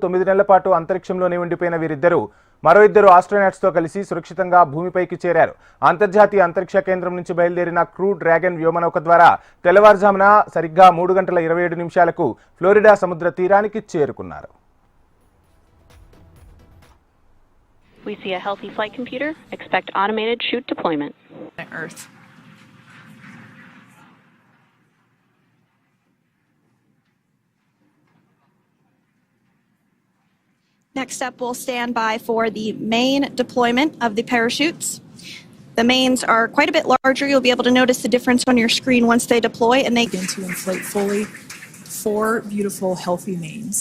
9 నెలల పాటు అంతరిక్షంలోనే ఉండిపోయిన వీరిద్దరూ మరో ఇద్దరు ఆస్ట్రోనాట్స్ తో కలిసి సురక్షితంగా భూమిపైకి చేరారు. అంతర్జాతీయ అంతరిక్ష కేంద్రం నుంచి బయలుదేరిన క్రూ డ్రాగన్ వ్యోమనౌక ద్వారా తెల్లవారుజామున సరిగ్గా 3:27 ఫ్లోరిడా సముద్ర తీరానికి చేరుకున్నారు. We see a healthy flight computer. Expect automated chute deployment. Earth. Next up, we'll stand by for the main deployment of the parachutes. The mains are quite a bit larger. You'll be able to notice the difference on your screen once they deploy, and they begin to inflate fully. 4 beautiful, healthy mains.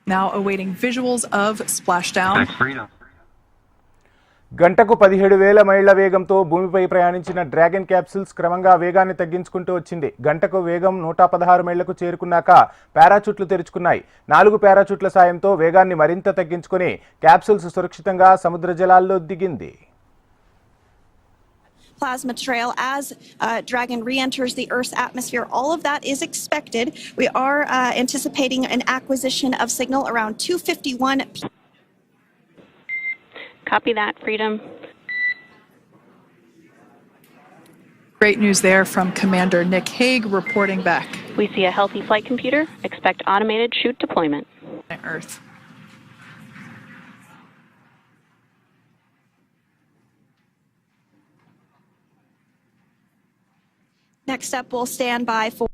Now awaiting visuals of splashdown. గంటకు 17,000 మైళ్ల వేగంతో భూమిపై ప్రయాణించిన dragon capsules క్రమంగా వేగాన్ని తగ్గించుకుంటూ వచ్చింది. గంటకు వేగం 116 మైళ్లకు చేరుకున్నాక పారాచూట్లు తెరుచుకున్నాయి. 4 పారాచూట్ల సాయంతో వేగాన్ని మరింత తగ్గించుకుని క్యాప్సూల్స్ సురక్షితంగా సముద్ర జలాల్లో దిగింది. Plasma trail as Dragon re-enters the Earth's atmosphere. All of that is expected. We are anticipating an acquisition of signal around 2:51. Copy that, Freedom. Great news there from Commander Nick Hague reporting back. We see a healthy flight computer. Expect automated chute deployment. Earth. Next up, we'll stand by for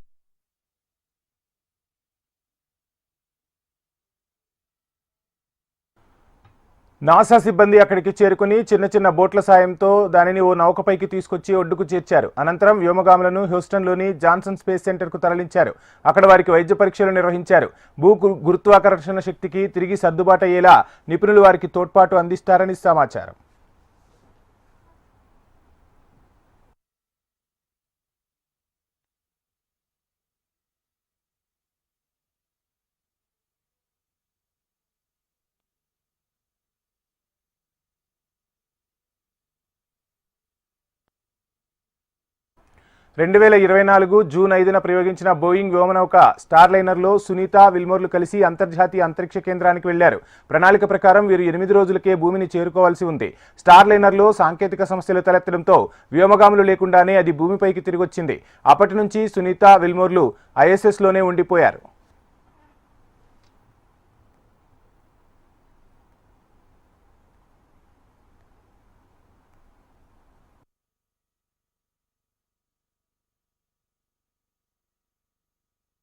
NASA సిబ్బంది అక్కడికి చేరుకుని చిన్న బోట్ల సాయంతో దానిని ఓ నౌకపైకి తీసుకొచ్చి ఒడ్డుకు చేర్చారు. అనంతరం వ్యోమగాములను హ్యూస్టన్లోని జాన్సన్ స్పేస్ సెంటర్కు తరలించారు. అక్కడ వారికి వైద్య పరీక్షలు నిర్వహించారు. గురుత్వాకర్షణ శక్తికి తిరిగి సర్దుబాటు అయ్యేలా నిపుణులు వారికి తోడ్పాటు అందిస్తారని సమాచారం. జూన్ 5న ప్రయోగించిన బోయింగ్ వ్యోమనౌక స్టార్ లైనర్లో సునీత విల్మోర్లు కలిసి అంతర్జాతీయ అంతరిక్ష కేంద్రానికి వెళ్లారు. ప్రణాళిక ప్రకారం వీరు 8 రోజులకే భూమిని చేరుకోవాల్సి ఉంది. స్టార్ లైనర్లో సాంకేతిక సమస్యలు తలెత్తడంతో వ్యోమగాములు లేకుండానే అది భూమిపైకి తిరిగొచ్చింది. అప్పటి నుంచి సునీత విల్మోర్లు ISSలోనే ఉండిపోయారు.